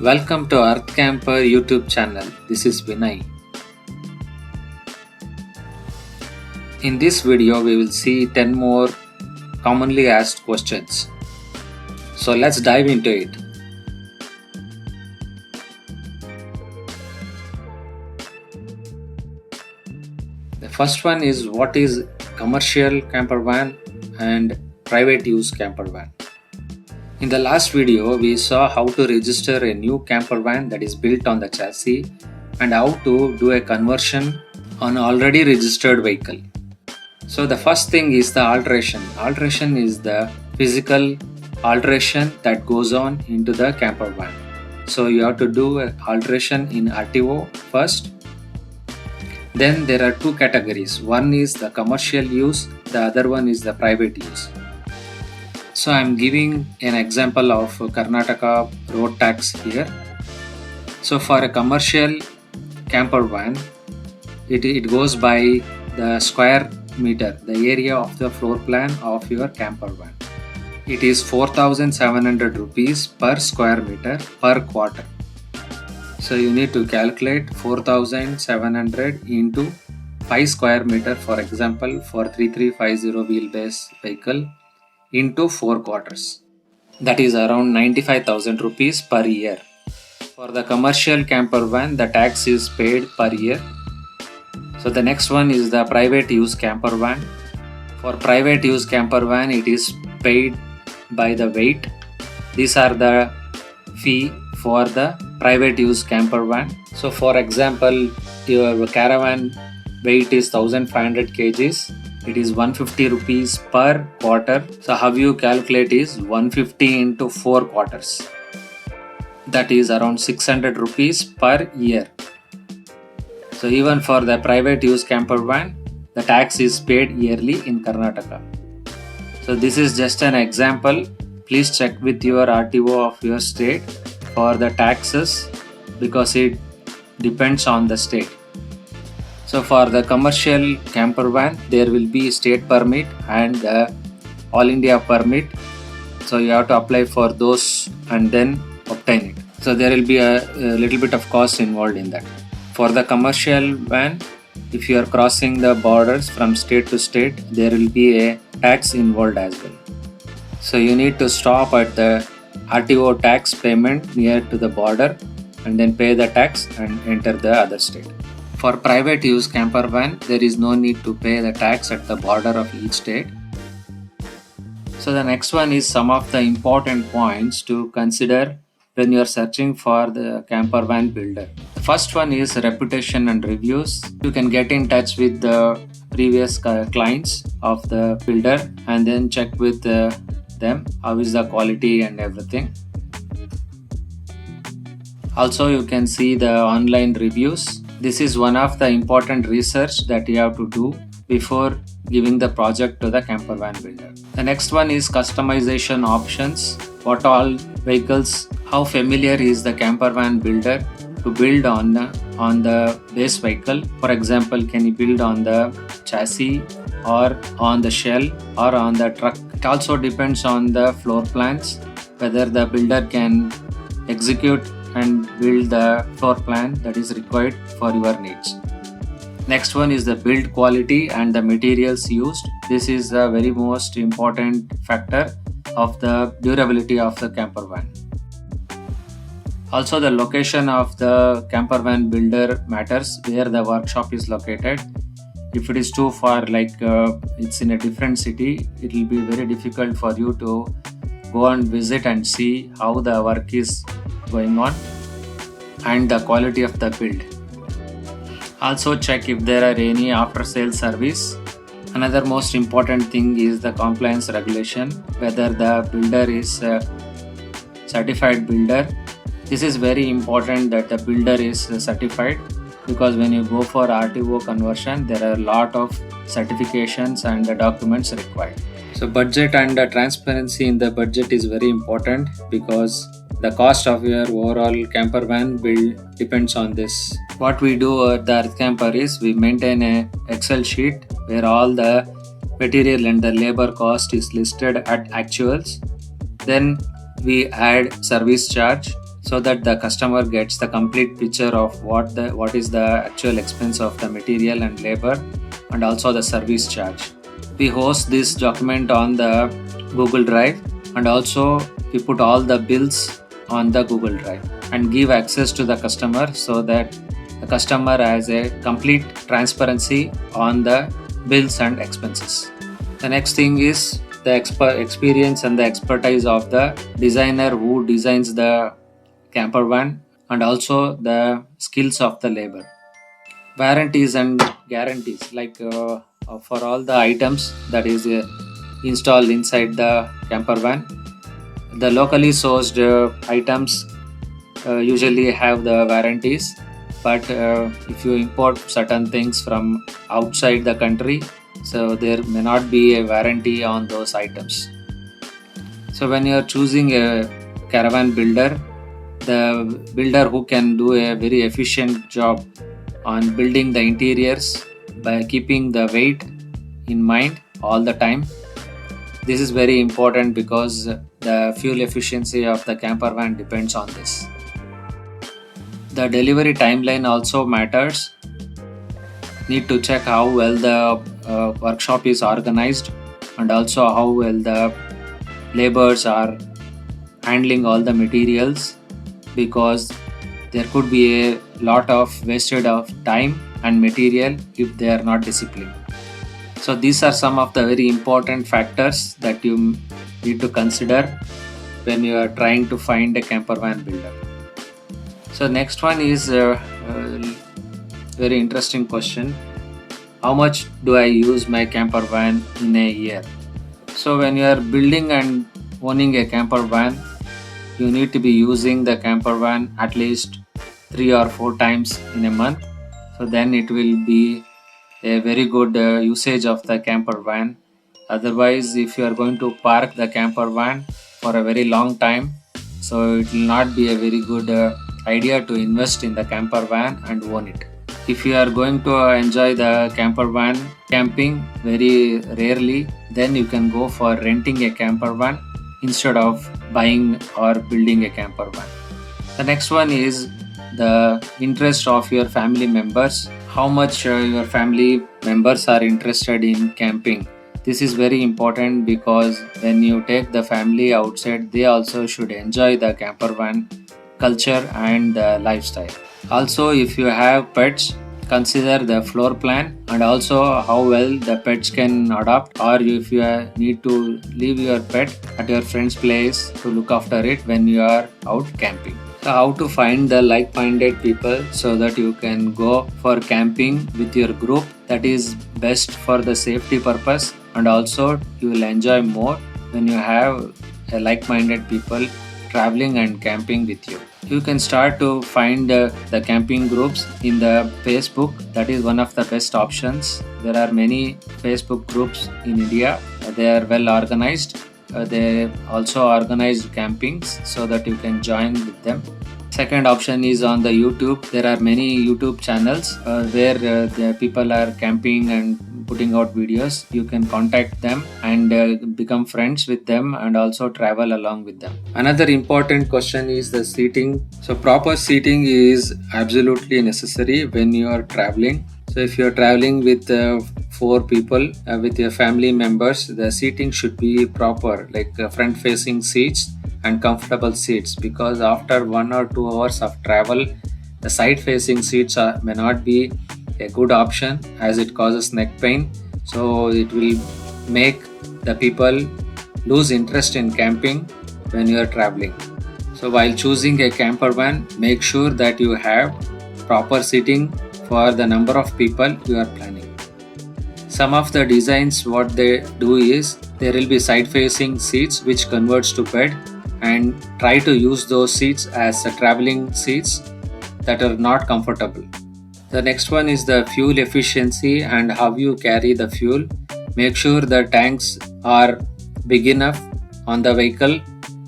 Welcome to Earth Camper YouTube channel. This is Vinay. In this video, we will see 10 more commonly asked questions. So let's dive into it. The first one is, what is commercial campervan and private use campervan? In the last video, we saw how to register a new campervan that is built on the chassis and how to do a conversion on already registered vehicle. So the first thing is the alteration. Alteration is the physical alteration that goes on into the campervan. So you have to do an alteration in RTO first. Then there are two categories. One is the commercial use, the other one is the private use. So I am giving an example of Karnataka road tax here. So for a commercial camper van, it goes by the square meter, the area of the floor plan of your camper van. It is 4,700 rupees per square meter per quarter. So you need to calculate 4,700 into 5 square meter, for example, for 3350 wheelbase vehicle, into 4 quarters. That is around 95,000 rupees per year. For the commercial camper van, the tax is paid per year. So the next one is the private use camper van. For private use camper van, it is paid by the weight. These are the fee for the private use camper van. So for example, your caravan weight is 1500 kgs. It is 150 rupees per quarter. So how you calculate is 150 into 4 quarters. That is around 600 rupees per year. So even for the private use camper van, the tax is paid yearly in Karnataka. So this is just an example. Please check with your RTO of your state for the taxes because it depends on the state. So for the commercial camper van, there will be state permit and all India permit. So you have to apply for those and then obtain it. So there will be a little bit of cost involved in that. For the commercial van, if you are crossing the borders from state to state, there will be a tax involved as well. So you need to stop at the RTO tax payment near to the border and then pay the tax and enter the other state. For private use camper van, there is no need to pay the tax at the border of each state. So the next one is some of the important points to consider when you are searching for the camper van builder. The first one is reputation and reviews. You can get in touch with the previous clients of the builder and then check with them how is the quality and everything. Also, you can see the online reviews. This is one of the important research that you have to do before giving the project to the camper van builder. The next one is customization options. What all vehicles, how familiar is the camper van builder to build on the base vehicle? For example, can you build on the chassis or on the shell or on the truck? It also depends on the floor plans, whether the builder can execute and build the floor plan that is required for your needs. Next one is the build quality and the materials used. This is the very most important factor of the durability of the camper van. Also, the location of the camper van builder matters, where the workshop is located. If it is too far, like it's in a different city, it will be very difficult for you to go and visit and see how the work is going on and the quality of the build. Also check if there are any after sales service. Another most important thing is the compliance regulation, whether the builder is a certified builder. This is very important that the builder is certified, because when you go for RTO conversion, there are a lot of certifications and the documents required. So budget and the transparency in the budget is very important, because the cost of your overall camper van build depends on this. What we do at the Earth Camper is we maintain a Excel sheet where all the material and the labor cost is listed at actuals. Then we add service charge. so that the customer gets the complete picture of what is the actual expense of the material and labor and also the service charge. We host this document on the Google Drive, and also we put all the bills on the Google Drive and give access to the customer so that the customer has a complete transparency on the bills and expenses. The next thing is the experience and the expertise of the designer who designs the camper van, and also the skills of the labor. Warranties and guarantees, like for all the items that is installed inside the camper van, the locally sourced items usually have the warranties, but if you import certain things from outside the country, so there may not be a warranty on those items. So when you are choosing a caravan builder, the builder who can do a very efficient job on building the interiors by keeping the weight in mind all the time. This is very important because the fuel efficiency of the camper van depends on this. The delivery timeline also matters. Need to check how well the workshop is organized, and also how well the laborers are handling all the materials, because there could be a lot of wasted of time and material if they are not disciplined. So these are some of the very important factors that you need to consider when you are trying to find a camper van builder. So next one is very interesting question. How much do I use my camper van in a year? So when you are building and owning a camper van, you need to be using the camper van at least 3 or 4 times in a month. So then it will be a very good usage of the camper van. Otherwise, if you are going to park the camper van for a very long time, so it will not be a very good idea to invest in the camper van and own it. If you are going to enjoy the camper van camping very rarely, then you can go for renting a camper van instead of buying or building a camper van. The next one is the interest of your family members. How much your family members are interested in camping. This is very important because when you take the family outside, they also should enjoy the camper van culture and the lifestyle. Also, if you have pets, consider the floor plan and also how well the pets can adapt, or if you need to leave your pet at your friend's place to look after it when you are out camping. So how to find the like-minded people so that you can go for camping with your group. That is best for the safety purpose, and also you will enjoy more when you have a like-minded people traveling and camping with you. You can start to find the camping groups in the Facebook. That is one of the best options. There are many Facebook groups in India. They are well organized. They also organize campings so that you can join with them. Second option is on the YouTube. There are many YouTube channels where the people are camping and putting out videos. You can contact them and become friends with them and also travel along with them. Another important question is the seating. So proper seating is absolutely necessary when you are traveling. So if you are traveling with 4 people with your family members, the seating should be proper, like front facing seats and comfortable seats, because after 1 or 2 hours of travel, the side facing seats may not be a good option as it causes neck pain. So it will make the people lose interest in camping when you are traveling. So while choosing a camper van, make sure that you have proper seating for the number of people you are planning. Some of the designs, what they do is there will be side facing seats which converts to bed, and try to use those seats as traveling seats that are not comfortable. The next one is the fuel efficiency and how you carry the fuel. Make sure the tanks are big enough on the vehicle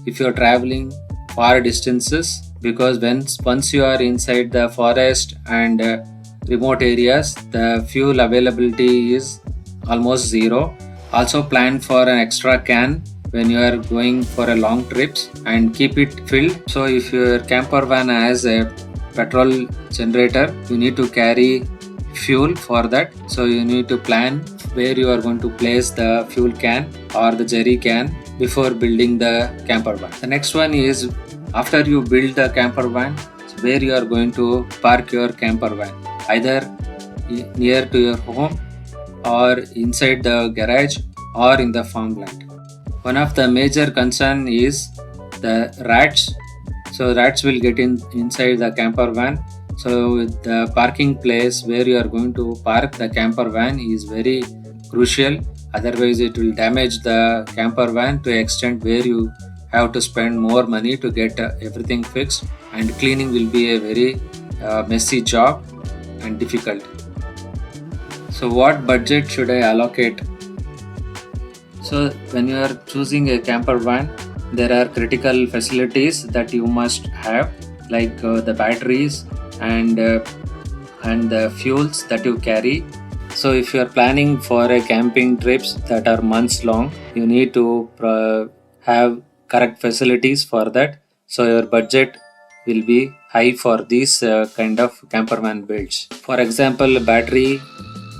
if you are traveling far distances, because once you are inside the forest and remote areas, the fuel availability is almost zero. Also plan for an extra can when you are going for a long trips and keep it filled. So if your camper van has a petrol generator, you need to carry fuel for that. So you need to plan where you are going to place the fuel can or the jerry can before building the camper van. The next one is after you build the camper van, where you are going to park your camper van, either near to your home or inside the garage or in the farmland. One of the major concern is the rats. So rats will get inside the camper van. So the parking place where you are going to park the camper van is very crucial. Otherwise it will damage the camper van to an extent where you have to spend more money to get everything fixed, and cleaning will be a very messy job and difficult. So what budget should I allocate? So when you are choosing a camper van, there are critical facilities that you must have, like the batteries and the fuels that you carry. So if you are planning for a camping trips that are months long, you need to have correct facilities for that. So your budget will be high for these kind of camper van builds. For example, battery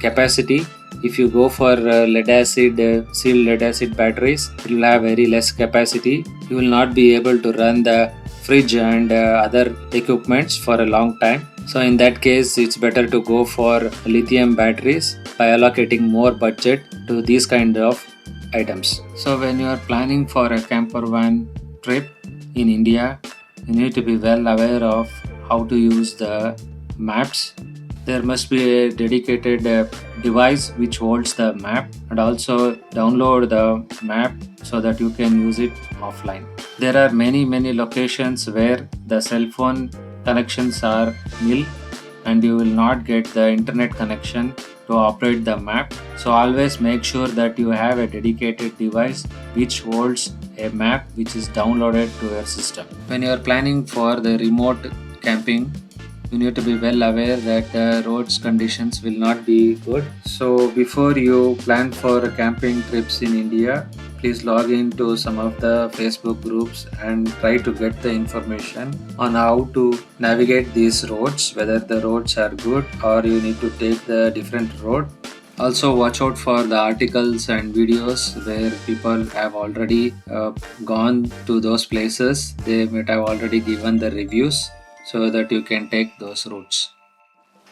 capacity. If you go for sealed lead acid batteries, it will have very less capacity. You will not be able to run the fridge and other equipments for a long time. So in that case, it's better to go for lithium batteries by allocating more budget to these kind of items. So when you are planning for a camper van trip in India, you need to be well aware of how to use the maps. There must be a dedicated device which holds the map, and also download the map so that you can use it offline. There are many locations where the cell phone connections are nil and you will not get the internet connection to operate the map. So always make sure that you have a dedicated device which holds a map which is downloaded to your system. When you are planning for the remote camping, you need to be well aware that the roads conditions will not be good. So before you plan for camping trips in India, please log into some of the Facebook groups and try to get the information on how to navigate these roads, whether the roads are good or you need to take the different road. Also watch out for the articles and videos where people have already gone to those places. They might have already given the reviews, so that you can take those routes.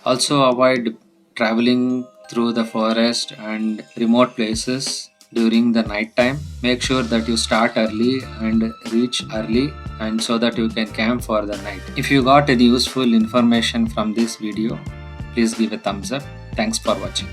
Also avoid traveling through the forest and remote places during the night time. Make sure that you start early and reach early, and so that you can camp for the night. If you got any useful information from this video, please give a thumbs up. Thanks for watching.